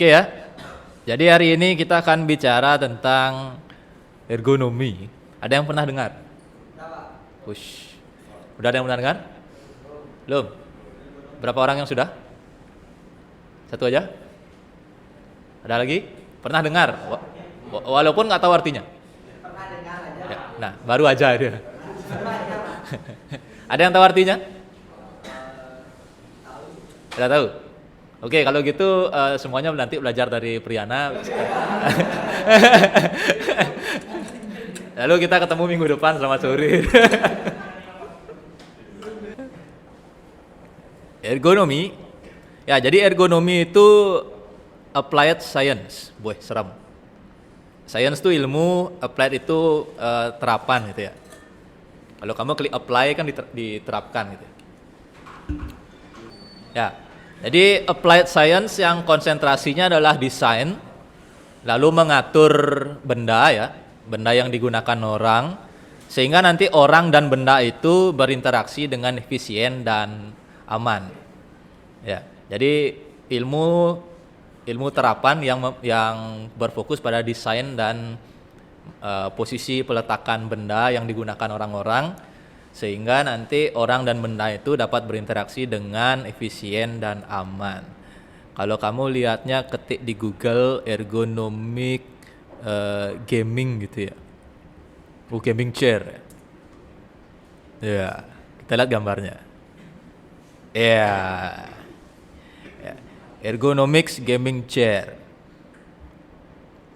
Oke ya. Jadi hari ini kita akan bicara tentang ergonomi. Ada yang pernah dengar? Ush. Udah ada yang pernah dengar? Belum? Berapa orang yang sudah? Satu aja? Ada lagi? Pernah dengar? Walaupun nggak tahu artinya. Ya, nah, baru aja dia. Ada yang tahu artinya? Ada tahu? Oke, kalau gitu semuanya nanti belajar dari Priyana. Lalu kita ketemu minggu depan. Selamat sore. Ergonomi. Ya, jadi ergonomi itu applied science. Boy, seram. Science itu ilmu, applied itu terapan gitu ya. Kalau kamu klik apply kan diterapkan gitu. Ya. Jadi applied science yang konsentrasinya adalah desain, lalu mengatur benda ya, benda yang digunakan orang, sehingga nanti orang dan benda itu berinteraksi dengan efisien dan aman. Ya, jadi ilmu terapan yang berfokus pada desain dan posisi peletakan benda yang digunakan orang-orang, sehingga nanti orang dan benda itu dapat berinteraksi dengan efisien dan aman. Kalau kamu lihatnya ketik di Google ergonomic gaming gitu ya. Gaming chair. Ya, kita lihat gambarnya. Ya. Ya. Ergonomics gaming chair.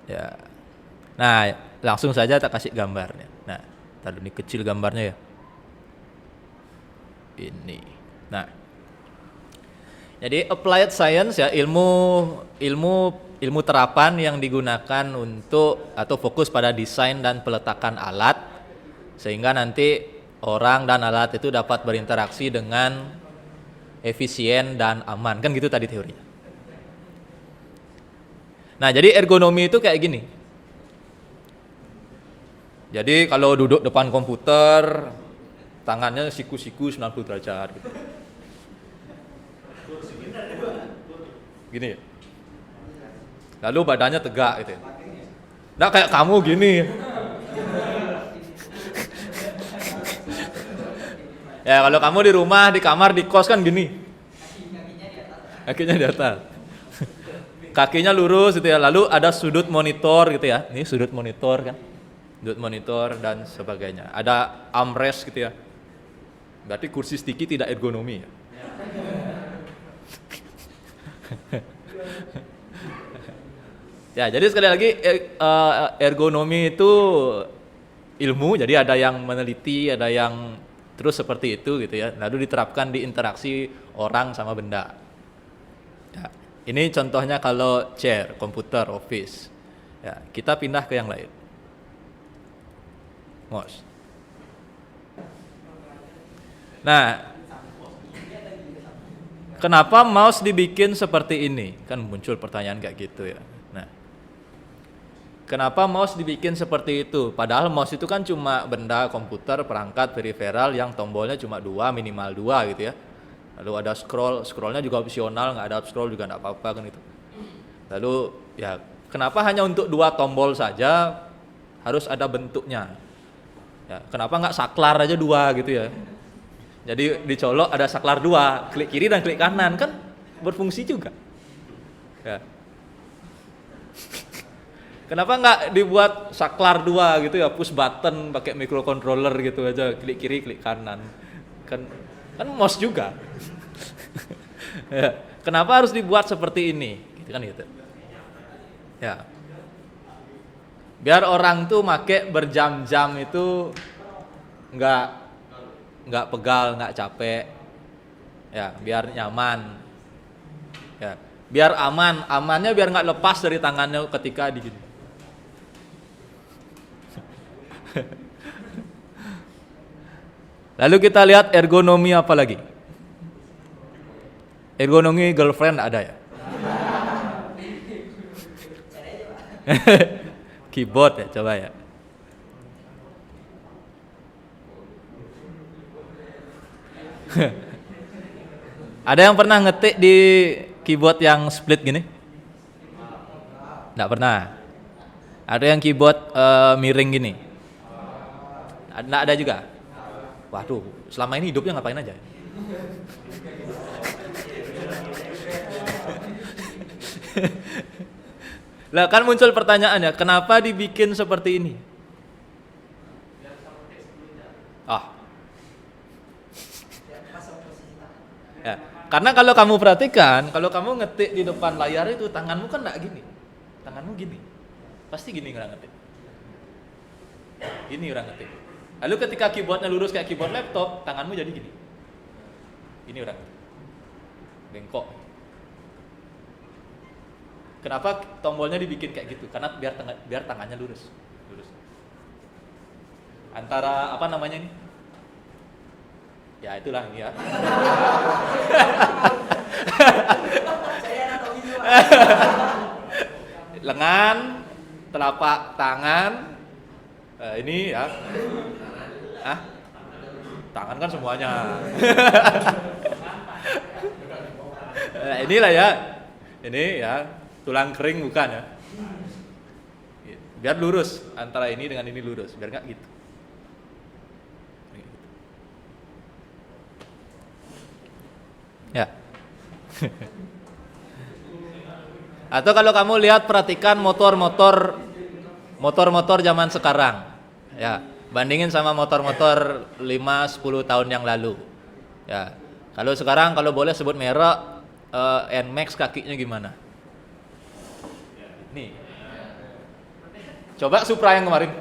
Ya. Nah, langsung saja tak kasih gambarnya. Nah, tadi ini kecil gambarnya ya. Ini. Nah, jadi applied science ya ilmu terapan yang digunakan untuk atau fokus pada desain dan peletakan alat, sehingga nanti orang dan alat itu dapat berinteraksi dengan efisien dan aman, kan gitu tadi teorinya. Nah, jadi ergonomi itu kayak gini. Jadi kalau duduk depan komputer, tangannya siku-siku 90 derajat gitu. Gini ya. Lalu badannya tegak gitu ya. Nggak kayak kamu gini. Ya kalau kamu di rumah, di kamar, di kos kan gini. Kakinya di atas. Kakinya lurus gitu ya. Lalu ada sudut monitor gitu ya. Ini sudut monitor kan. Sudut monitor dan sebagainya. Ada armrest gitu ya. Berarti kursi sticky tidak ergonomi ya? Ya, jadi sekali lagi ergonomi itu ilmu, jadi ada yang meneliti, ada yang terus seperti itu gitu ya. Lalu diterapkan di interaksi orang sama benda. Ya, ini contohnya kalau chair, komputer, office. Ya, kita pindah ke yang lain. Mouse. Nah, kenapa mouse dibikin seperti ini? Kan muncul pertanyaan kayak gitu ya. Nah, kenapa mouse dibikin seperti itu? Padahal mouse itu kan cuma benda komputer, perangkat, peripheral yang tombolnya cuma 2, minimal 2 gitu ya. Lalu ada scrollnya juga opsional, nggak ada scroll juga nggak apa-apa kan itu. Lalu ya, kenapa hanya untuk 2 tombol saja harus ada bentuknya? Ya, kenapa nggak saklar aja 2 gitu ya? Jadi dicolok ada saklar 2, klik kiri dan klik kanan, kan berfungsi juga. Ya. Kenapa nggak dibuat saklar 2 gitu ya, push button pakai microcontroller gitu aja, klik kiri klik kanan, kan mouse juga. Ya. Kenapa harus dibuat seperti ini? Gitu kan gitu. Ya. Biar orang tuh make berjam-jam itu nggak pegal, nggak capek, ya biar nyaman, ya biar amannya biar nggak lepas dari tangannya ketika digini. Lalu kita lihat ergonomi apa lagi? Ergonomi girlfriend ada ya? Keyboard ya, coba ya. Ada yang pernah ngetik di keyboard yang split gini? Nggak pernah. Ada yang keyboard miring gini? Nggak ada juga? Waduh, selama ini hidupnya ngapain aja? Lah kan muncul pertanyaannya, kenapa dibikin seperti ini? Ah, ya. Karena kalau kamu perhatikan, kalau kamu ngetik di depan layar itu tanganmu kan nggak gini, tanganmu gini, pasti gini orang ngetik. Ini orang ngetik. Lalu ketika keyboardnya lurus kayak keyboard laptop, tanganmu jadi gini. Ini orang ngetik. Bengkok. Kenapa tombolnya dibikin kayak gitu? Karena biar tangannya lurus. Antara apa namanya ini? Ya itulah ini ya. Lengan, telapak tangan, ini ya. Tangan kan semuanya. Nah, inilah ya. Ini ya. Tulang kering bukan ya, biar lurus antara ini dengan ini lurus, biar nggak gitu. Ya. Atau kalau kamu lihat perhatikan motor-motor zaman sekarang, ya bandingin sama motor-motor 5-10 tahun yang lalu. Ya, kalau sekarang kalau boleh sebut merek NMAX kakinya gimana? Nih, coba Supra yang kemarin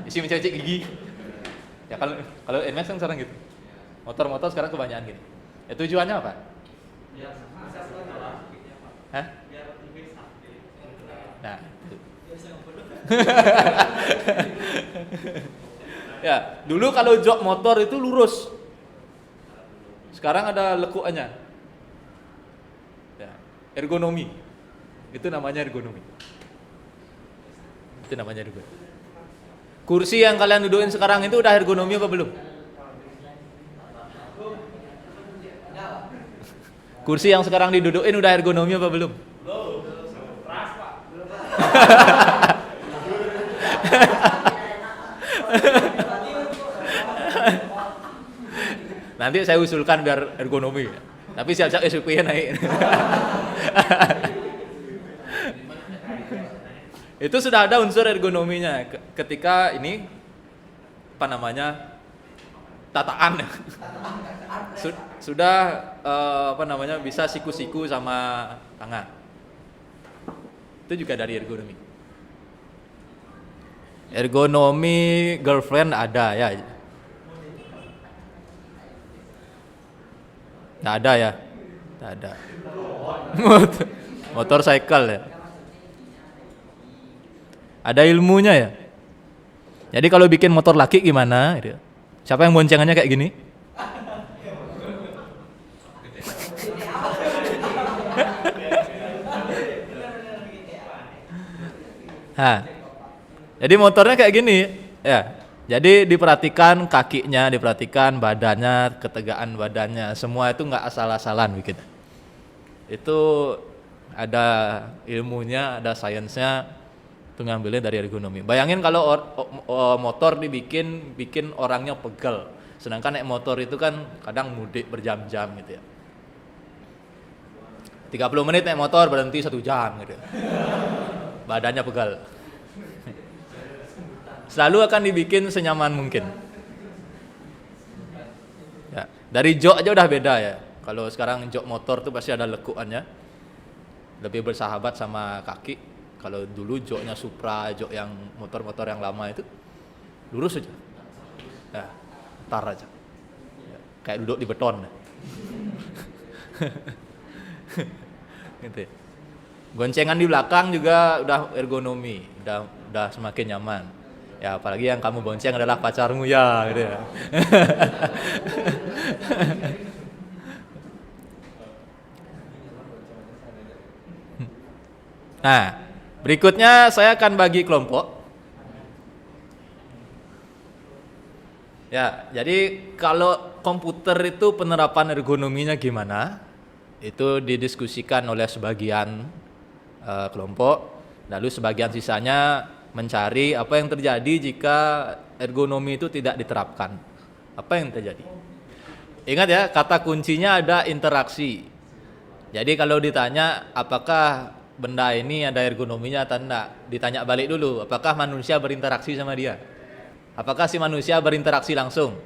isi mencecik gigi. Ya kalau NMAX kan sekarang gitu. Motor-motor sekarang kebanyakan gitu. Ya tujuannya apa? Hah? Nah, ya dulu kalau jok motor itu lurus. Sekarang ada lekuannya. Ya, ergonomi. Itu namanya ergonomi. Kursi yang kalian dudukin sekarang itu udah ergonomi apa belum? Kursi yang sekarang didudukin udah ergonomi apa belum? Nanti saya usulkan biar ergonomi. Tapi siap-siap SUP-nya naik. Itu sudah ada unsur ergonominya ketika ini apa namanya tataan sudah apa namanya bisa siku-siku sama tangan, itu juga dari ergonomi girlfriend ada ya, nggak ada ya, nggak ada. Motorcycle ya. Ada ilmunya ya. Jadi kalau bikin motor laki gimana? Siapa yang boncengannya kayak gini? Nah, jadi motornya kayak gini, ya. Jadi diperhatikan kakinya, diperhatikan badannya, ketegaan badannya, semua itu nggak asal-asalan bikin. Itu ada ilmunya, ada sainsnya. Itu ngambilnya dari ergonomi. Bayangin kalau motor bikin orangnya pegel, sedangkan naik motor itu kan kadang mudik berjam-jam gitu ya. 30 menit naik motor berhenti 1 jam gitu ya. Badannya pegal. Selalu akan dibikin senyaman mungkin. Ya, dari jok aja udah beda ya. Kalau sekarang jok motor tuh pasti ada lekuannya, lebih bersahabat sama kaki. Kalau dulu joknya Supra, jok yang motor-motor yang lama itu lurus aja, ya, tar aja, ya, kayak duduk di beton. Gitu. Goncengan di belakang juga udah ergonomi, udah semakin nyaman. Ya apalagi yang kamu bonceng adalah pacarmu ya, gitu ya. Nah. Berikutnya saya akan bagi kelompok. Ya, jadi kalau komputer itu penerapan ergonominya gimana? Itu didiskusikan oleh sebagian kelompok, lalu sebagian sisanya mencari apa yang terjadi jika ergonomi itu tidak diterapkan. Apa yang terjadi? Ingat ya, kata kuncinya ada interaksi. Jadi kalau ditanya apakah benda ini ada ergonominya atau enggak, ditanya balik dulu, apakah manusia berinteraksi sama dia? Apakah si manusia berinteraksi langsung?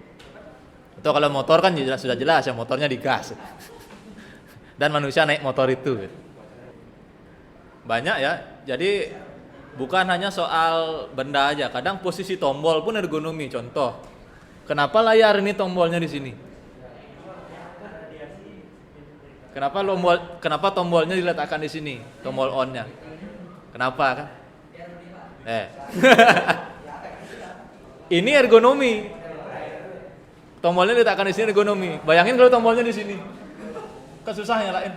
Atau kalau motor kan sudah jelas ya, motornya digas. Dan manusia naik motor itu. Banyak ya, jadi bukan hanya soal benda aja, kadang posisi tombol pun ergonomi. Contoh, kenapa layar ini tombolnya di sini? Kenapa tombolnya diletakkan di sini? Tombol on-nya. Kenapa kan? Ini ergonomi. Tombolnya diletakkan di sini ergonomi. Bayangin kalau tombolnya di sini. Kan susah nyalain.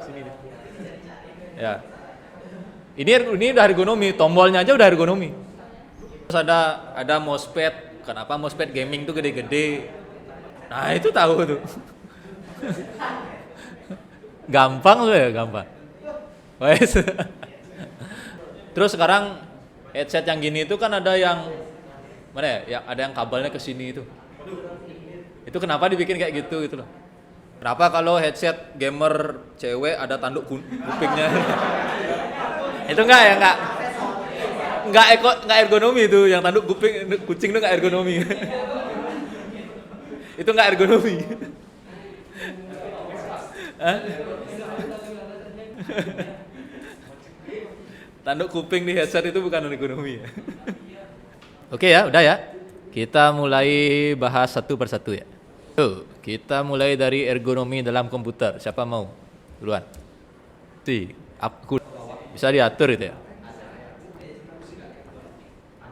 Sini. Ya. Ini udah ergonomi, tombolnya aja udah ergonomi. Terus ada mousepad. Kenapa mousepad gaming tuh gede-gede? Nah, itu tahu tuh. Gampang tuh ya, gampang. Wes. Terus sekarang headset yang gini itu kan ada yang mana ya? Yang ada yang kabelnya ke sini itu. Itu kenapa dibikin kayak gitu loh. Kenapa kalau headset gamer cewek ada tanduk kupingnya? Itu enggak ergonomi itu, yang tanduk kucing itu enggak ergonomi. Itu enggak ergonomi. Tanduk kuping di headset itu bukan ergonomi ya. Oke ya, udah ya. Kita mulai bahas satu persatu ya. Kita mulai dari ergonomi dalam komputer. Siapa mau? Duluan. Aku bisa diatur itu ya.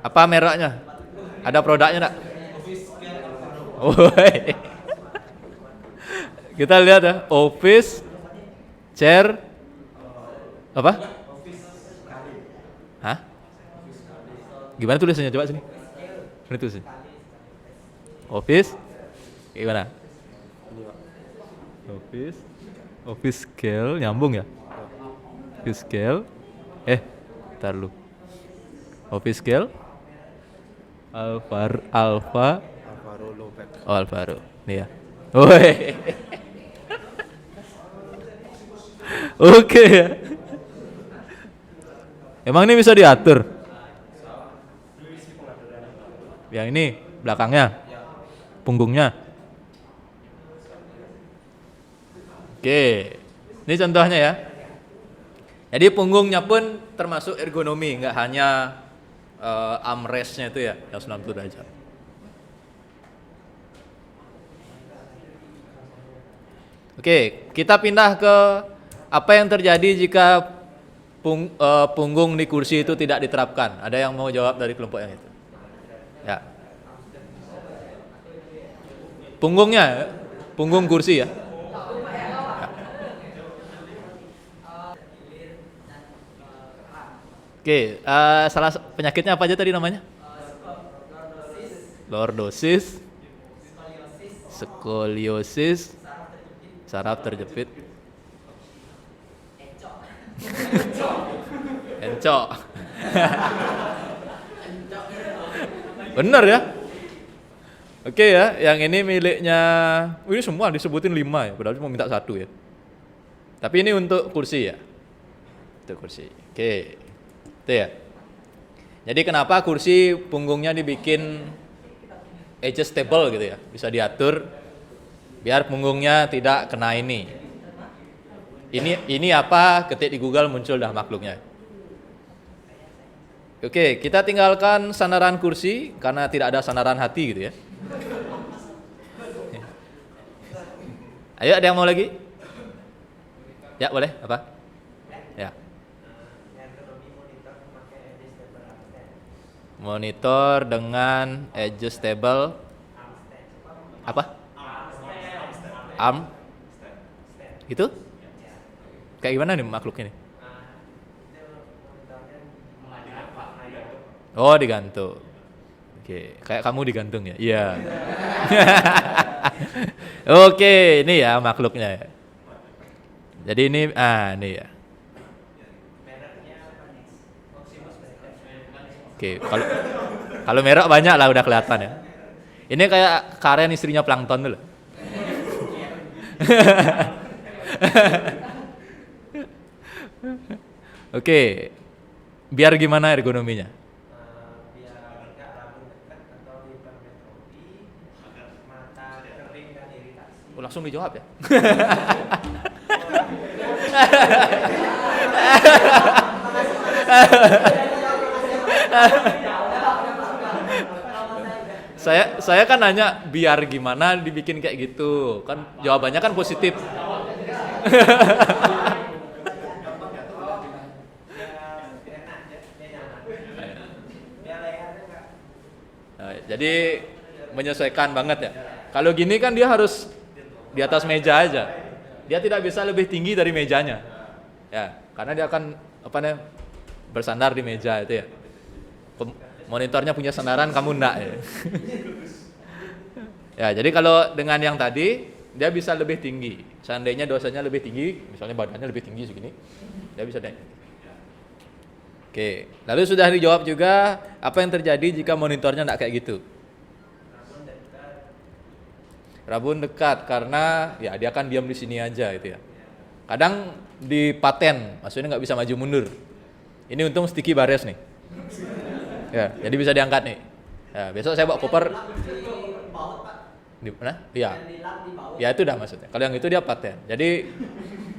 Apa mereknya? Ada produknya enggak? Oh, kita lihat ya, office chair apa? Hah? Gimana tulisannya? Coba sini. Ini tulis. Office gimana? Office scale nyambung ya? Office scale. Ntar lu. Office scale. Alvaro. Nih ya. Oke ya. Emang ini bisa diatur? Yang ini belakangnya, punggungnya. Oke, ini contohnya ya. Jadi punggungnya pun termasuk ergonomi, nggak hanya armrestnya itu ya, yang 90 derajat. Oke, kita pindah ke apa yang terjadi jika punggung di kursi itu tidak diterapkan. Ada yang mau jawab dari kelompok yang itu? Ya. Punggungnya, punggung kursi ya. Oke, salah penyakitnya apa aja tadi namanya? Lordosis, skoliosis, saraf terjepit, encok. Bener ya? Oke ya, yang ini miliknya, ini semua disebutin 5 ya, padahal cuma minta 1 ya. Tapi ini untuk kursi ya, untuk kursi. Oke, itu ya. Jadi kenapa kursi punggungnya dibikin adjustable gitu ya, bisa diatur biar punggungnya tidak kena ini. Ini apa? Ketik di Google muncul dah makhluknya. Oke, kita tinggalkan sandaran kursi karena tidak ada sandaran hati gitu ya. Ayo, ada yang mau lagi? Ya, boleh. Apa? Ya. Monitor dengan adjustable apa? Arm? Itu? Kayak gimana nih makhluknya nih? Oh, digantung. Oke, kayak kamu digantung ya? Iya. Oke, ini ya makhluknya ya. Jadi ini ya. Oke, kalau merek banyak lah udah kelihatan ya. Ini kayak Karen istrinya Plankton dulu. Oke, biar gimana ergonominya? Biar nggak rambut dekat atau hipermetropi, mata kering dan iritasi. Langsung dijawab ya. Saya kan nanya biar gimana dibikin kayak gitu, kan jawabannya kan positif. Nah, jadi menyesuaikan banget ya. Kalau gini kan dia harus di atas meja aja. Dia tidak bisa lebih tinggi dari mejanya. Ya, karena dia akan bersandar di meja itu ya. Monitornya punya sandaran, kamu enggak ya. Ya, jadi kalau dengan yang tadi dia bisa lebih tinggi. Seandainya dosanya lebih tinggi, misalnya badannya lebih tinggi segini, dia bisa naik. Oke, lalu sudah dijawab juga apa yang terjadi jika monitornya enggak kayak gitu. Rabun dekat karena ya dia kan diam di sini aja gitu ya. Kadang di paten, maksudnya nggak bisa maju mundur. Ini untung sticky bares nih. Ya, jadi bisa diangkat nih. Ya, besok saya bawa koper. Di mana? Iya. Ya itu dah maksudnya. Kalau yang itu dia paten. Jadi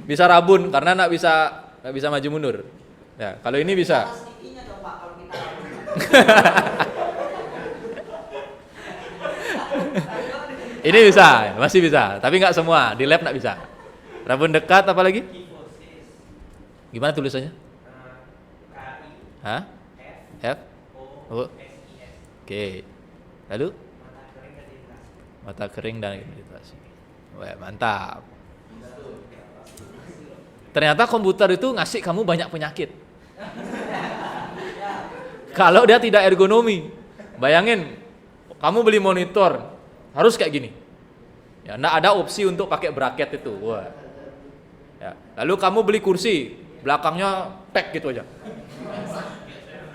bisa rabun karena nggak bisa maju mundur. Ya, kalau ini bisa. Ini bisa, masih bisa, tapi nggak semua. Di lab nggak bisa. Rabun dekat apa lagi? Gimana tulisannya? Hah? F? O? Oke. Lalu? Mata kering dan iritasi. Wah, mantap. Ternyata komputer itu ngasih kamu banyak penyakit. Kalau dia tidak ergonomi. Bayangin, kamu beli monitor harus kayak gini. Ya, enggak ada opsi untuk pakai bracket itu. Wah. Ya, lalu kamu beli kursi, belakangnya tek gitu aja.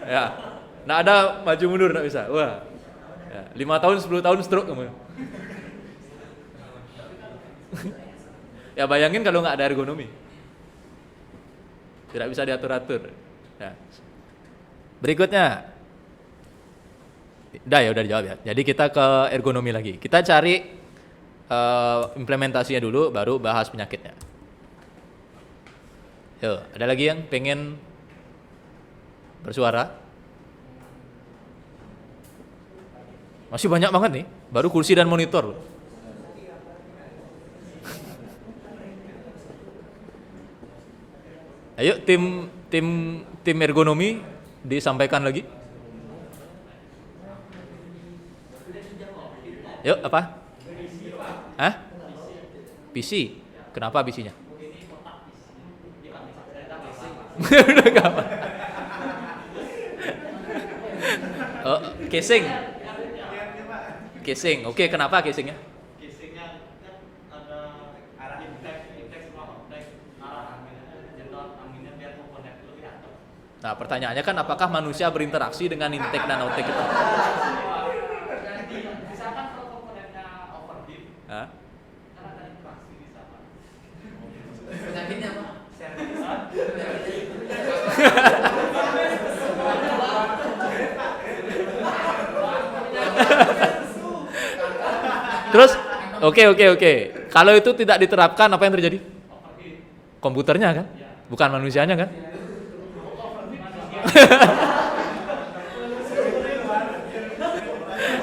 Ya. Enggak ada maju mundur, enggak bisa. Wah. Ya, 5 tahun, 10 tahun stroke kamu. Ya bayangin kalau enggak ada ergonomi. Tidak bisa diatur-atur. Ya. Berikutnya. Udah dijawab ya. Jadi kita ke ergonomi lagi. Kita cari implementasinya dulu, baru bahas penyakitnya. Yo, ada lagi yang pengen bersuara? Masih banyak banget nih. Baru kursi dan monitor. Ayo tim ergonomi disampaikan lagi. Yuk, apa? Hah? PC. Kenapa PC-nya? Oh, casing. Casing. Oke, kenapa casingnya? Casingnya ada arah intake sama outtake, arah anginnya biar komponen itu diatur. Nah, pertanyaannya kan apakah manusia berinteraksi dengan intake dan outtake itu? Misalkan kalau komponennya overheat, Hah? kan ada interaksi di sana. Penyakitnya apa? Terus, oke. Kalau itu tidak diterapkan, apa yang terjadi? Komputernya kan? Bukan manusianya kan?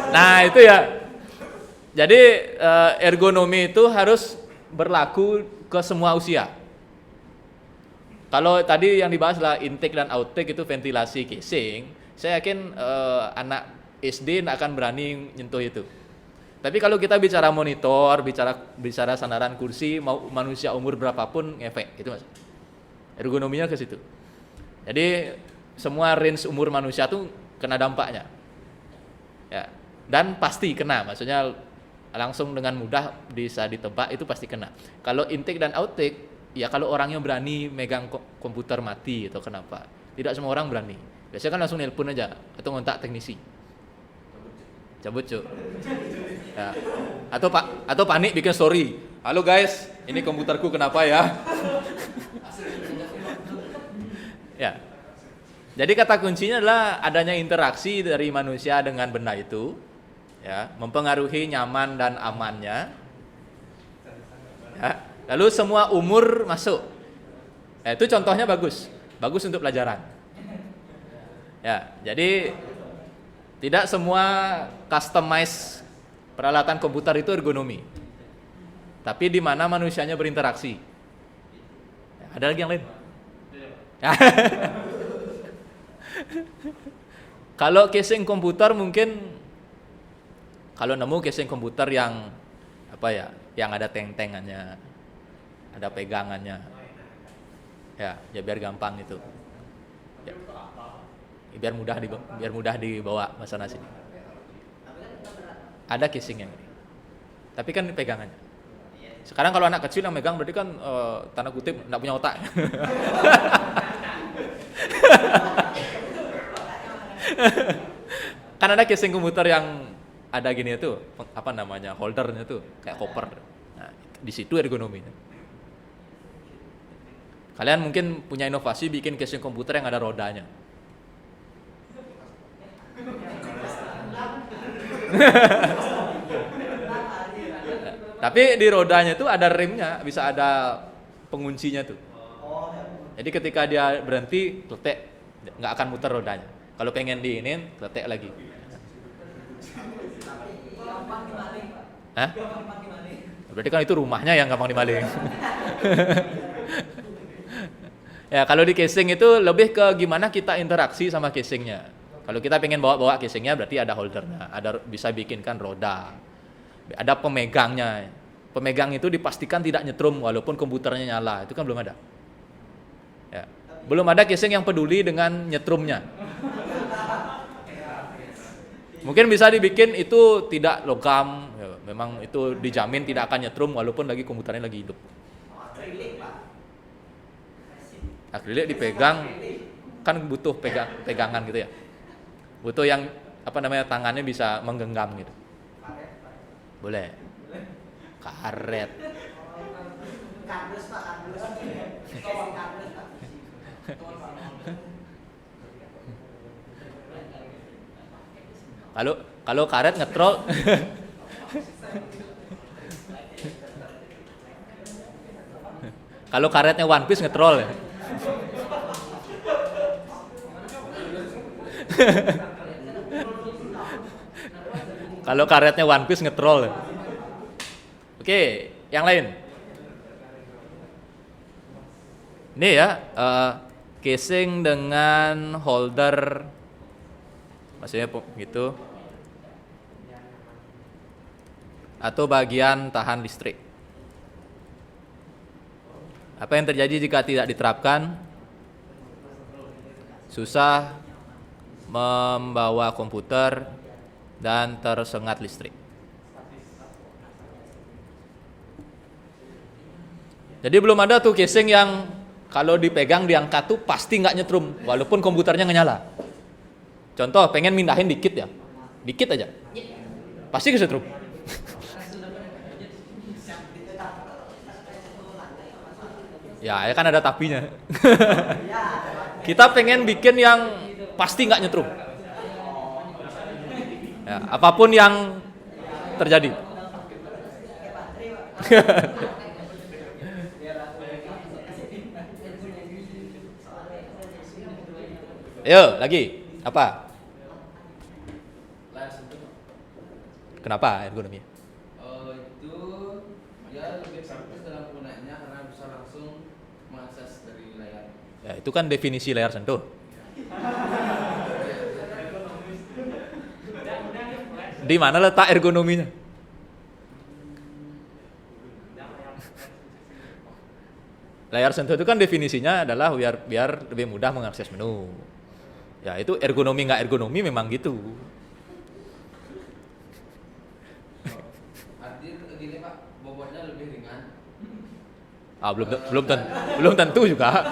Nah itu ya. Jadi ergonomi itu harus berlaku ke semua usia. Kalau tadi yang dibahas lah intake dan outtake itu ventilasi casing, saya yakin anak SD tidak akan berani nyentuh itu. Tapi kalau kita bicara monitor, bicara sandaran kursi, mau manusia umur berapapun ngefek, itu mas. Ergonominya ke situ. Jadi semua range umur manusia tuh kena dampaknya. Ya, dan pasti kena, maksudnya langsung dengan mudah bisa ditebak itu pasti kena. Kalau intake dan outtake, ya kalau orangnya berani megang komputer mati atau kenapa? Tidak semua orang berani. Biasanya kan langsung nelpon aja atau ngontak teknisi. Cabut cuk. Ya. Atau panik bikin story. Halo guys, ini komputerku kenapa ya? Ya. Jadi kata kuncinya adalah adanya interaksi dari manusia dengan benda itu, ya, mempengaruhi nyaman dan amannya. Ya. Lalu semua umur masuk. Itu contohnya bagus untuk pelajaran. Ya, jadi tidak semua customize peralatan komputer itu ergonomi. Tapi di mana manusianya berinteraksi. Ya, ada lagi yang lain? Ya. Kalau casing komputer mungkin kalau nemu casing komputer yang yang ada teng-tengannya, ada pegangannya. Ya biar gampang itu. Ya. Biar mudah dibawa sana sini. Ada casingnya. Tapi kan pegangannya. Sekarang kalau anak kecil yang megang berarti kan tanda kutip enggak punya otak. Kan ada casing komputer yang ada gini itu, holdernya tuh kayak koper. Nah, di situ ergonominya. Kalian mungkin punya inovasi bikin casing komputer yang ada rodanya. Tapi di rodanya tuh ada remnya, bisa ada penguncinya tuh. Jadi ketika dia berhenti, letek, nggak akan muter rodanya. Kalau pengen diinin, letek lagi. Hah? Berarti kan itu rumahnya yang gampang dimaling. Ya, kalau di casing itu lebih ke gimana kita interaksi sama casingnya. Kalau kita pengen bawa casingnya berarti ada holdernya, bisa bikinkan roda, ada pemegangnya. Pemegang itu dipastikan tidak nyetrum walaupun komputernya nyala, itu kan belum ada. Ya. Belum ada casing yang peduli dengan nyetrumnya. Mungkin bisa dibikin itu tidak logam, ya, memang itu dijamin tidak akan nyetrum walaupun lagi komputernya lagi hidup. Akrilik dipegang kan butuh pegangan gitu ya. Butuh yang tangannya bisa menggenggam gitu. Boleh. Karet. Kalau karet ngetrol. Kalau karetnya One Piece ngetrol ya. Kalau karetnya One Piece ngetrol. Oke, yang lain. Ini ya, casing dengan holder, maksudnya gitu, atau bagian tahan listrik. Apa yang terjadi jika tidak diterapkan? Susah membawa komputer dan tersengat listrik. Jadi belum ada tuh casing yang kalau dipegang diangkat tuh pasti nggak nyetrum walaupun komputernya nggak nyala. Contoh pengen mindahin dikit ya, dikit aja, pasti kesetrum. Ya kan ada tapinya. Kita pengen bikin yang pasti nggak nyetrum. Ya, apapun yang terjadi. Ayo lagi apa? Kenapa ergonomi? Itu dia lebih praktis dalam penggunaannya karena bisa langsung mengakses dari layar. Ya, itu kan definisi layar sentuh. Di mana letak ergonominya? Layar sentuh itu kan definisinya adalah biar lebih mudah mengakses menu. Ya, itu ergonomi nggak ergonomi memang gitu. Artinya gini Pak, bobotnya lebih ringan. Belum tentu juga.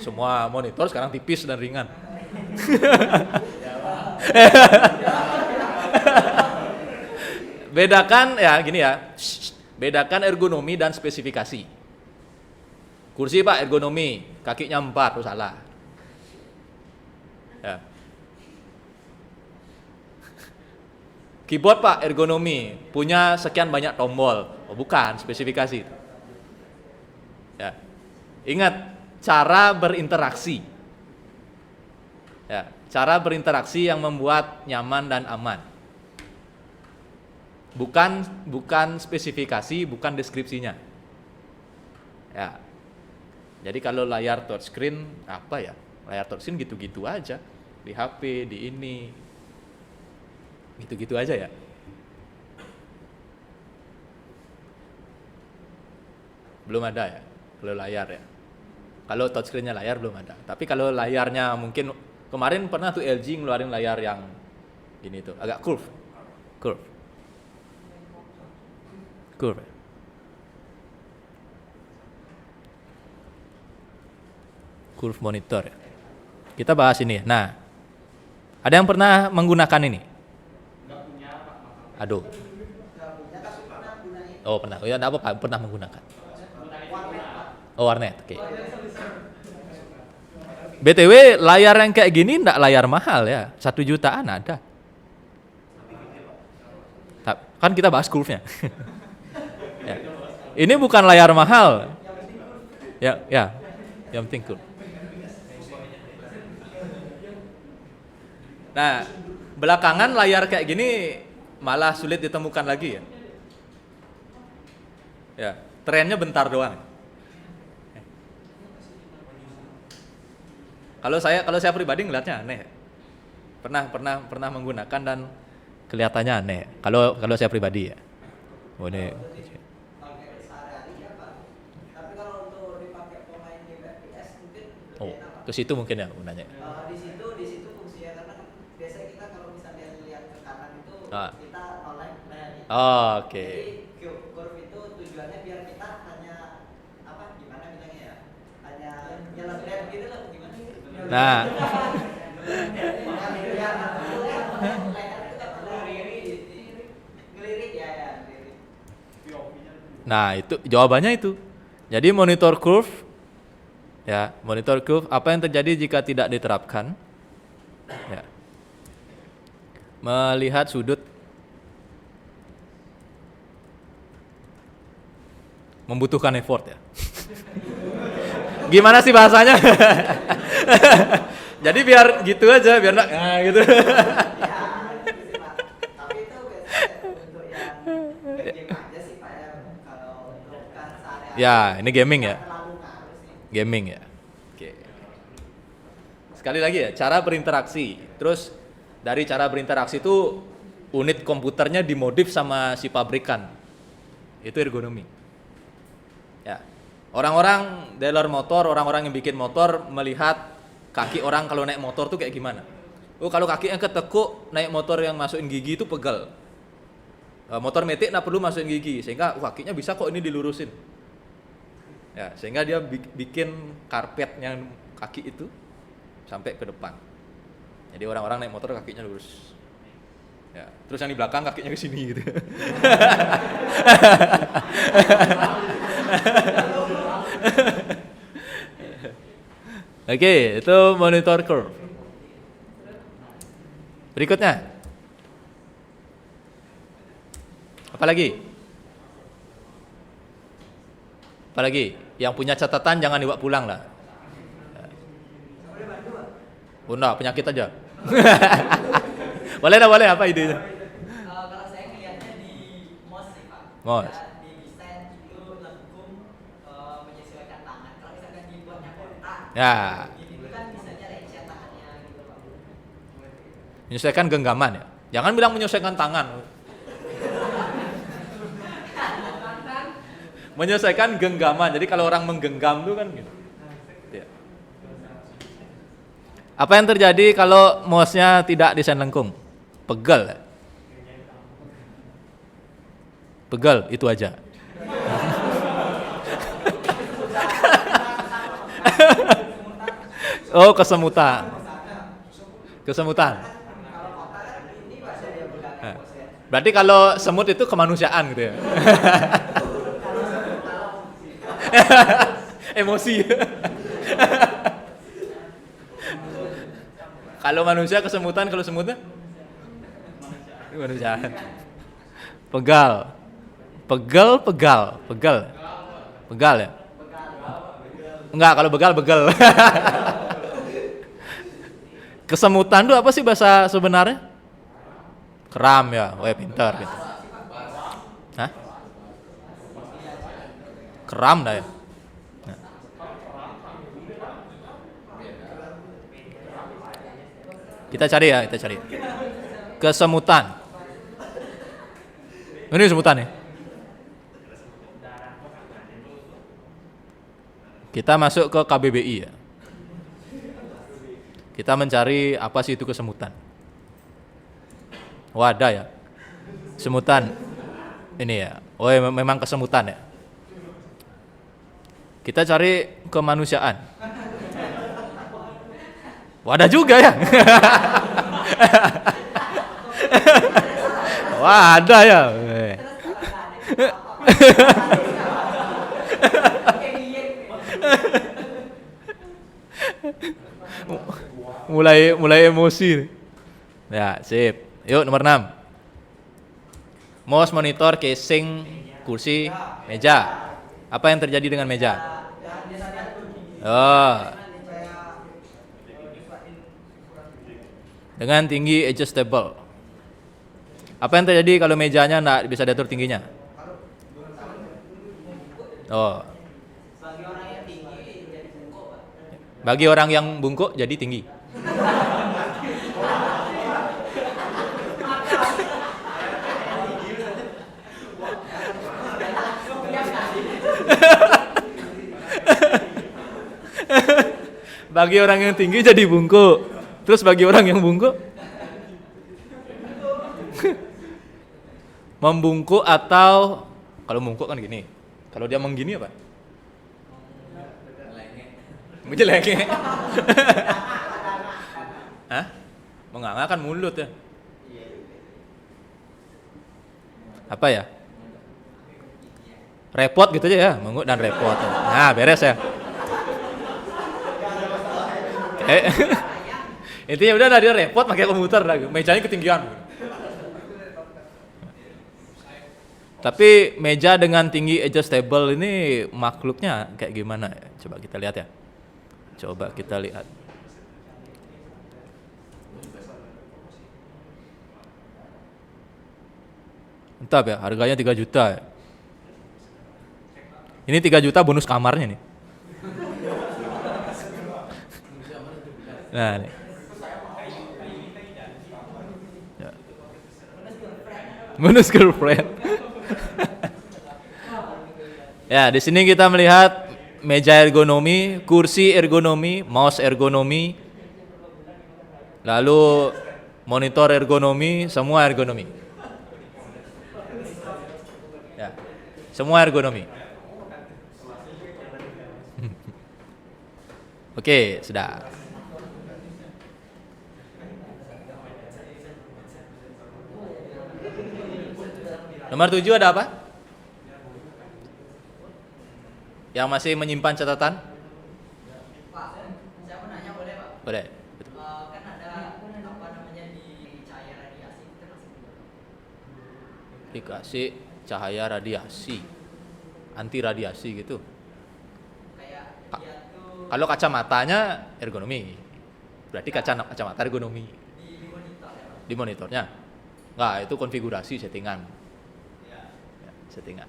Semua monitor sekarang tipis dan ringan. Bedakan ya gini ya. Bedakan ergonomi dan spesifikasi. Kursi Pak ergonomi, kakinya 4, oh salah. Ya. Keyboard Pak ergonomi, punya sekian banyak tombol. Oh bukan, spesifikasi. Ya. Ingat, cara berinteraksi. Ya, cara berinteraksi yang membuat nyaman dan aman. Bukan spesifikasi, bukan deskripsinya. Ya. Jadi kalau layar touchscreen apa ya? Layar touchscreen gitu-gitu aja. Di HP, di ini. Gitu-gitu aja ya. Belum ada ya, kalau layar ya. Kalau touchscreen-nya layar belum ada. Tapi kalau layarnya mungkin kemarin pernah tuh LG ngeluarin layar yang gini tuh, agak curve. Curve monitor ya. Kita bahas ini ya. Nah, ada yang pernah menggunakan ini? Aduh. Oh pernah. Oh ya, apa Pak? Pernah menggunakan. Oh warnet. Oke. BTW layar yang kayak gini enggak layar mahal ya. 1 jutaan ada. Kan kita bahas curve-nya. Ya. Ini bukan layar mahal. Ya. Yang penting curve. Nah, belakangan layar kayak gini malah sulit ditemukan lagi ya. Ya, trennya bentar doang. Kalau saya pribadi ngelihatnya aneh. Pernah menggunakan dan kelihatannya aneh. Kalau saya pribadi ya. Oh ini. Pakai sehari-hari ya Pak. Tapi kalau untuk dipakai pemain game FPS mungkin Oh, ke situ mungkin ya gunanya. di situ fungsinya karena kan biasanya kita kalau misalnya lihat ke kanan itu kita noleh gitu. Oh, oke. Jadi curve itu tujuannya biar kita hanya apa gimana bilangnya ya? Hanya nyelenggarap gitu loh gimana sih? Nah, nah itu jawabannya itu. Jadi monitor curve, ya monitor curve. Apa yang terjadi jika tidak diterapkan? Ya. Melihat sudut, membutuhkan effort ya. Gimana sih bahasanya? Jadi biar gitu aja, biar enggak gitu. Tapi itu biasanya untuk yang game aja sih Pak ya. Kalau untuk kan sehari-hari Ya, ini gaming ya. terlalu ngaruh sih. Gaming ya. Oke. Sekali lagi ya, cara berinteraksi. Terus dari cara berinteraksi itu unit komputernya dimodif sama si pabrikan. Itu ergonomi. Ya. Orang-orang dealer motor, orang-orang yang bikin motor melihat kaki orang kalau naik motor tuh kayak gimana. Oh, kalau kakinya ketekuk naik motor yang masukin gigi itu pegal. Motor metik nggak perlu masukin gigi sehingga kakinya bisa kok ini dilurusin. Ya, sehingga dia bikin karpet yang kaki itu sampai ke depan. Jadi orang-orang naik motor kakinya lurus. Ya, terus yang di belakang kakinya ke sini gitu. Oke, itu monitor curve. Berikutnya. Apalagi? Yang punya catatan jangan dibawa pulang lah. Oh, enggak, penyakit aja. Boleh apa idenya? Kalau saya ngelihatnya di MOS sih Pak. MOS. Ya, di desain itu lengkung menyesuaikan tangan. Kalau misalkan dibuatnya kotak, Ya, itu kan bisanya lecet tangannya gitu Pak. menyesuaikan genggaman ya. Jangan bilang menyesuaikan tangan. Menyesuaikan genggaman. Jadi kalau orang menggenggam tuh kan gitu. Ya. Apa yang terjadi kalau mouse-nya tidak desain lengkung? Pegal. Pegal, itu aja. Oh, kesemutan. Kesemutan. Kalau kota kan ini bahasa dia pegang Nah, bos ya. berarti kalau semut itu kemanusiaan gitu ya. Emosi. Kalau manusia kesemutan, kalau semutnya kemanusiaan. Pegal. Pegal ya. Enggak, kalau begal. Kesemutan itu apa sih bahasa sebenarnya? Keram ya, pintar gitu. Hah? Keram dah ya. Nah. Kita cari. Kesemutan. Ini semutan ya. Kita masuk ke KBBI ya. Kita mencari apa sih itu kesemutan. Ada ya. Semutan. Ini ya. Memang kesemutan ya. Kita cari kemanusiaan. Ada juga ya. Ada ya. mulai emosi nih. Ya, sip. Yuk nomor 6. Mouse, monitor, casing, kursi, meja. Apa yang terjadi dengan meja? Oh. Dengan tinggi adjustable. Apa yang terjadi kalau mejanya enggak bisa diatur tingginya? Oh. Bagi orang yang bungkuk jadi tinggi. Bagi orang yang tinggi jadi bungkuk. Terus bagi orang yang bungkuk membungkuk, atau kalau bungkuk kan gini. Kalau dia menggini apa? Menjelenge. Hah? Menganga kan mulut ya. Apa ya? Repot gitu aja ya, mengguk dan repot. Nah, beres ya. Intinya udah dia repot pakai komputer lagi, mejanya ketinggian. Tapi meja dengan tinggi adjustable ini makhluknya kayak gimana? Coba kita lihat ya. Entah ya, harganya 3 juta ya. Ini 3 juta bonus kamarnya nih. Nah, nih. Ya. Bonus girlfriend. Ya, di sini kita melihat meja ergonomi, kursi ergonomi, mouse ergonomi, lalu monitor ergonomi, semua ergonomi. Ya, semua ergonomi. Oke, sudah. Nomor 7 ada apa? Yang masih menyimpan catatan? Pak, saya mau nanya boleh Pak? Boleh. Kan ada apa namanya di cahaya radiasi itu masih Dikasih cahaya radiasi, anti radiasi gitu. kayak dia tuh Kalau kacamatanya ergonomi, berarti kacamata ergonomi di monitor ya Pak? di monitornya. Enggak, itu konfigurasi settingan. Ya, settingan.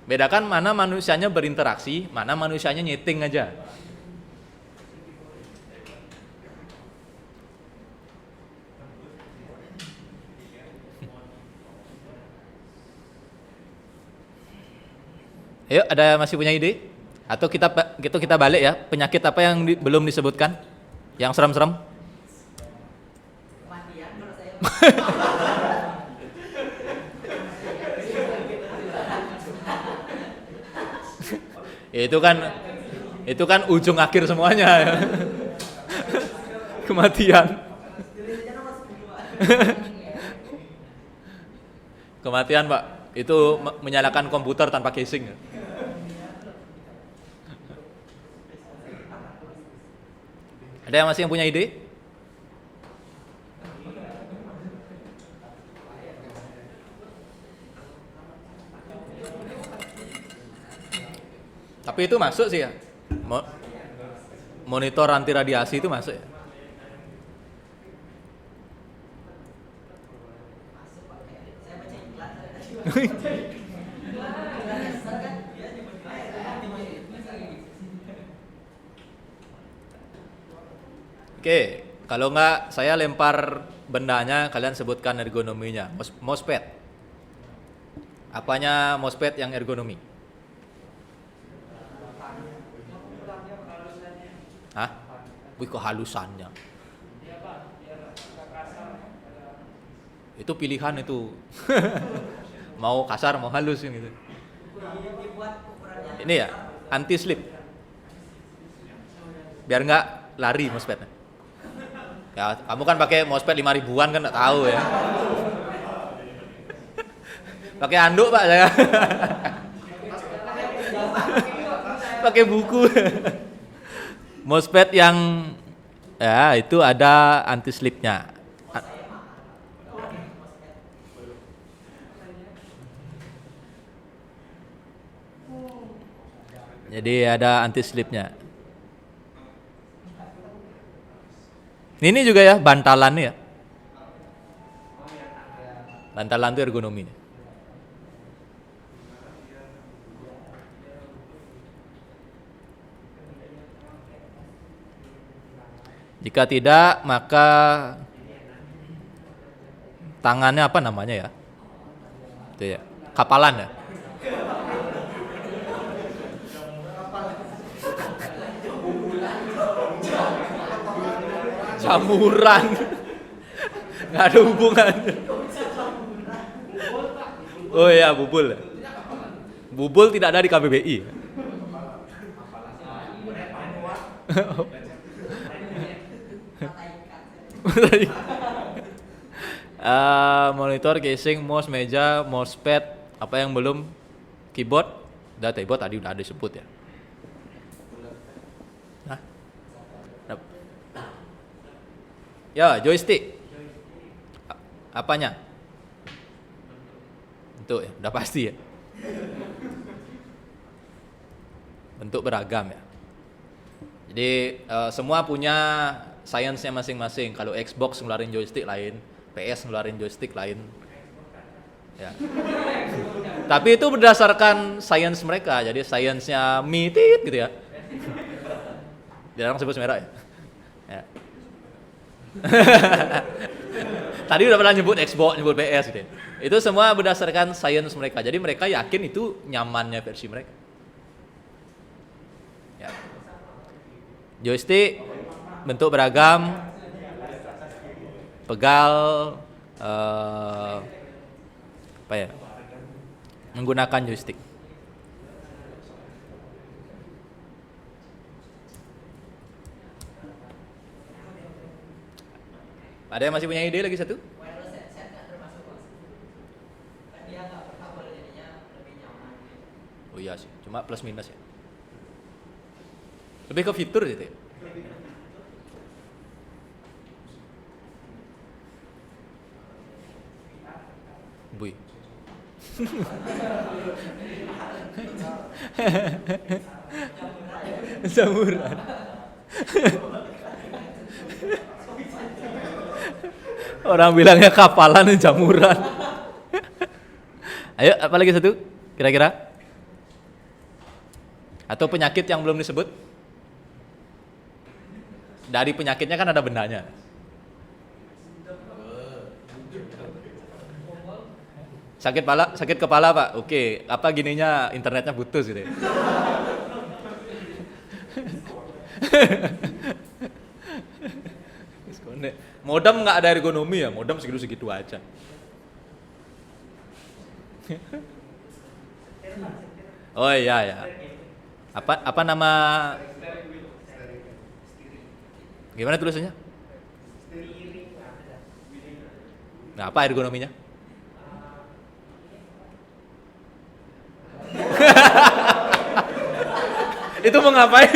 Bedakan mana manusianya berinteraksi, mana manusianya nyeting aja. Ayo, ada masih punya ide? Atau kita balik ya, penyakit apa yang belum disebutkan? Yang serem-serem? Kematian menurut saya. Itu kan ujung akhir semuanya ya. Kematian. Kematian, Pak. Itu menyalakan komputer tanpa casing. Ada yang masih yang punya ide? Tapi itu masuk sih ya. Monitor anti radiasi itu masuk ya. Oke, kalau enggak saya lempar bendanya, kalian sebutkan ergonominya. MOSFET. Apanya MOSFET yang ergonomi? Hah? Wih, kehalusannya. Itu pilihan itu. Mau kasar, mau halus gitu. Ini ya, anti slip. Biar nggak lari MOSFET-nya. Ya, kamu kan pakai MOSFET 5 ribuan kan nggak tahu ya. Pakai anduk, Pak, saya. Pakai buku. MOSFET yang ya itu ada anti slipnya. Jadi ada anti slipnya. Ini juga ya bantalan ya. Bantalan itu ergonomi. Jika tidak, maka tangannya apa namanya ya? Itu ya, kapalan ya. Jamuran. Nggak ada hubungan. Oh iya, bubul. Bubul tidak ada di KBBI. Monitor, casing, mouse, meja, mousepad, apa yang belum? Keyboard, keyboard tadi udah disebut ya. Hah? Ya, joystick. Apanya? Bentuk ya, udah pasti ya. Bentuk beragam ya. Jadi semua punya science-nya masing-masing. Kalau Xbox ngeluarin joystick lain, PS ngeluarin joystick lain. Ya. Tapi itu berdasarkan science mereka. Jadi science-nya mitit gitu ya. Jarang sebut merek ya. Ya. Tadi udah pernah nyebut Xbox, nyebut PS gitu ya. Itu semua berdasarkan science mereka. Jadi mereka yakin itu nyamannya versi mereka. Ya. Joystick bentuk beragam, pegal, apa ya? Menggunakan joystick. Ada yang masih punya ide lagi satu? Wireless headset nggak termasuk, Bos. Kan dia nggak portable, jadinya lebih nyaman. Oh iya sih, cuma plus minus ya. Lebih ke fitur gitu ya. Bui. Jamuran. Orang bilangnya kapalan, jamuran. Ayo, apa lagi satu? Kira-kira? Atau penyakit yang belum disebut? Dari penyakitnya kan ada bendanya. Sakit kepala Pak. Oke, apa gininya internetnya putus gitu ya. Modem nggak ada ergonomi ya, modem segitu-segitu aja. Oh iya ya. Apa nama? Gimana tulisannya? Nah, apa ergonominya? Itu mau ngapain?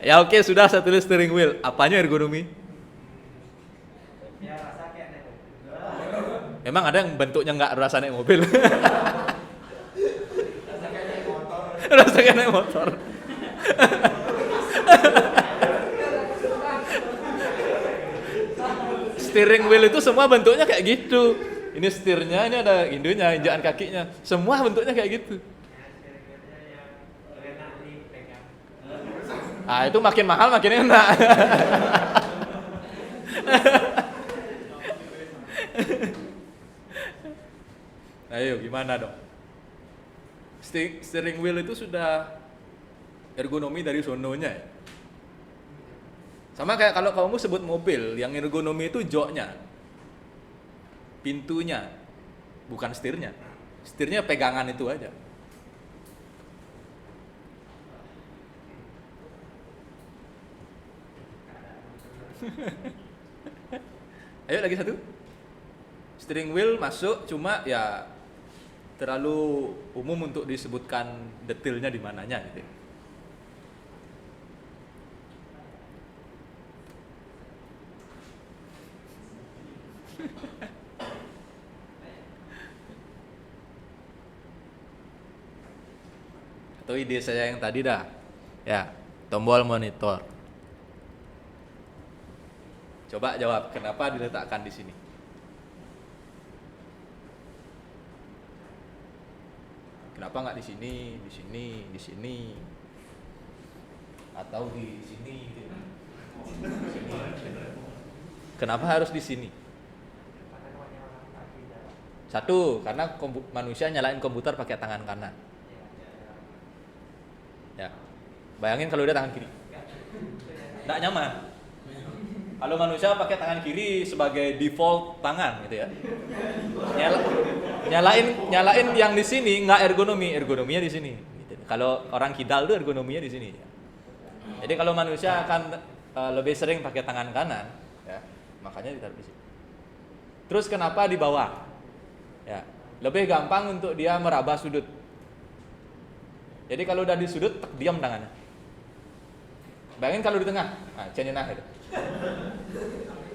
Ya oke, sudah saya tulis steering wheel. Apanya ergonomi? Ya rasa kayak naik. Memang ada yang bentuknya nggak rasa naik mobil. Rasa kayak naik motor. Steering wheel itu semua bentuknya kayak gitu. Ini setirnya, ini ada indunya, injakan kakinya. Semua bentuknya kayak gitu. Ah, itu makin mahal makin enak. Ayo, gimana dong? Steering wheel itu sudah ergonomi dari sononya ya. Sama kayak kalau kamu sebut mobil, yang ergonomi itu joknya, pintunya, bukan setirnya. Setirnya pegangan itu aja. Ayo lagi satu. Steering wheel masuk, cuma ya terlalu umum untuk disebutkan detailnya di mananya gitu. Atau ide saya yang tadi dah. Ya, tombol monitor. Coba jawab, kenapa diletakkan di sini? Kenapa nggak di sini, di sini, di sini, atau di sini? Gitu. Kenapa harus di sini? Satu, karena manusia nyalain komputer pakai tangan kanan. Ya, bayangin kalau dia tangan kiri, nggak nyaman. Kalau manusia pakai tangan kiri sebagai default tangan gitu ya. Nyalain yang di sini nggak ergonominya di sini. Gitu. Kalau orang kidal tuh ergonominya di sini. Jadi kalau manusia akan lebih sering pakai tangan kanan, ya, makanya ditaruh di sini. Terus kenapa di bawah? Ya, lebih gampang untuk dia meraba sudut. Jadi kalau udah di sudut, diam tangannya. Bayangin kalau di tengah, nah, cenyenah itu.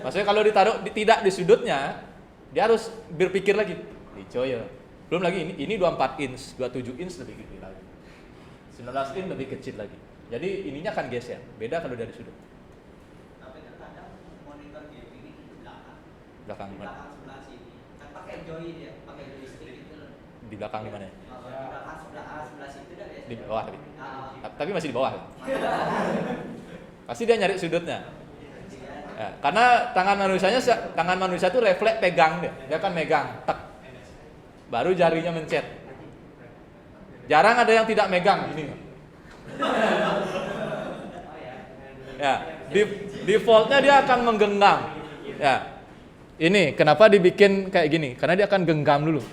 Maksudnya kalau ditaruh tidak di sudutnya, dia harus berpikir lagi. Dicoy ya. Belum lagi ini 24 inch, 27 inch lebih gede lagi. 19 inch lebih kecil lagi. Jadi ininya akan geser. Beda kalau dari sudut. Tapi terkadang monitor game ini di belakang. Belakang Di mana? belakang sebelah sini. Kan pakai joy dia, pakai joystick itu loh. Di belakang di mana? Di belakang sebelah situ dah biasanya. Di bawah tapi. Ah, Tapi masih di bawah. Pasti dia nyari sudutnya. Ya, karena tangan manusia tuh refleks pegang dia kan megang, tek. Baru jarinya mencet. Jarang ada yang tidak megang ini. Ya, defaultnya dia akan menggenggam. Ya. Ini kenapa dibikin kayak gini? Karena dia akan genggam dulu.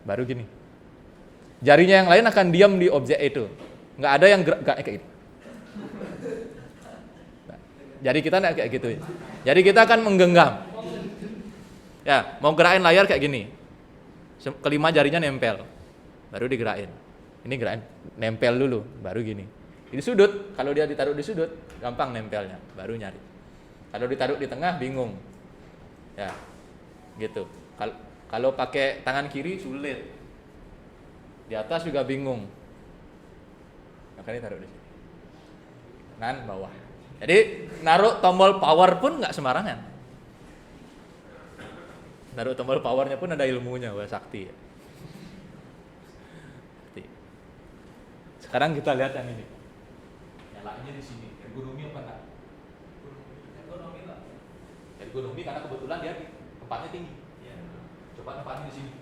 Baru gini. Jarinya yang lain akan diam di objek itu. Nggak ada yang gerak kayak gitu. Jadi kita nggak kayak gitu ya. Jadi kita akan menggenggam. Ya, mau gerakin layar kayak gini. Kelima jarinya nempel. Baru digerakin. Ini gerakin nempel dulu, baru gini. Ini sudut, kalau dia ditaruh di sudut, gampang nempelnya, baru nyari. Kalau ditaruh di tengah bingung. Ya. Gitu. Kalau pakai tangan kiri sulit. Di atas juga bingung. Makanya taruh di sini. Kanan bawah. Jadi naruh tombol power pun nggak sembarangan. Naruh tombol powernya pun ada ilmunya, wah sakti. Sekarang kita lihat yang ini. Nyalainnya di sini. Ergonomi apa enggak? Ekonomi lah. Ergonomi karena kebetulan dia tempatnya tinggi. Coba tempatnya di sini.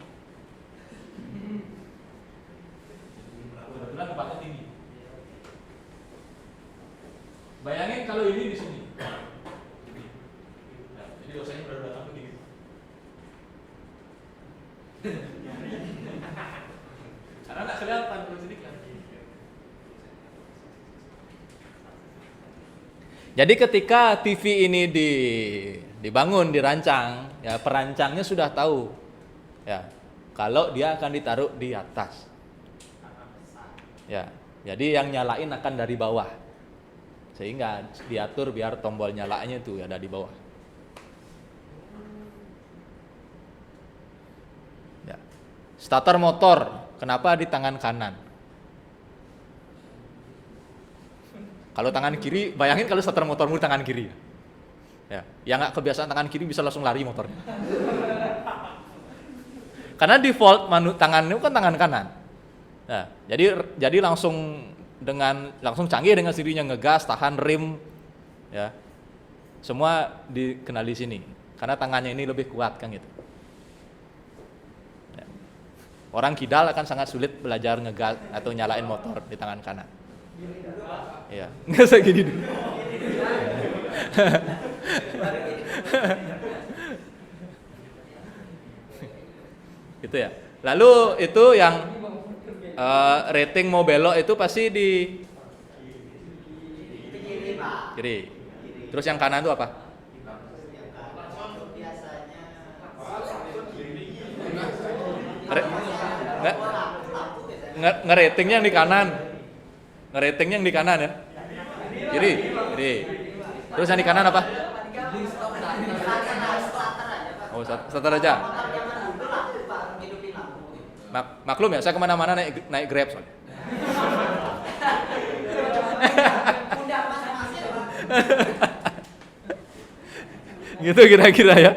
Kebetulan tempatnya tinggi. Bayangin kalau ini di sini. Nah, jadi dosanya baru datang begini. Jadi ketika TV ini dibangun, dirancang, ya perancangnya sudah tahu, ya kalau dia akan ditaruh di atas, ya. Jadi yang nyalain akan dari bawah, sehingga diatur biar tombol nyalanya itu ada di bawah. Ya. Starter motor, kenapa di tangan kanan? Kalau tangan kiri, bayangin kalau starter motormu tangan kiri. Ya, yang nggak kebiasaan tangan kiri bisa langsung lari motornya. Karena default tangannya kan tangan kanan. Nah, jadi langsung canggih dengan sendirinya ngegas, tahan rem, ya. Semua dikenali sini. Karena tangannya ini lebih kuat kan gitu. Ya. Orang kidal akan sangat sulit belajar ngegas atau nyalain motor di tangan kanan. Iya, nggak usah gini dulu. Gitu ya. Lalu itu yang rating mau belok itu pasti di Kiri, Pak. kiri. Terus yang kanan itu apa? Biasanya Ngeratingnya yang di kanan. Ngeratingnya yang di kanan ya. Kiri. Terus yang di kanan apa? Oh, starter aja. Maklum ya, saya kemana-mana naik Grab soalnya. Gitu kira-kira ya.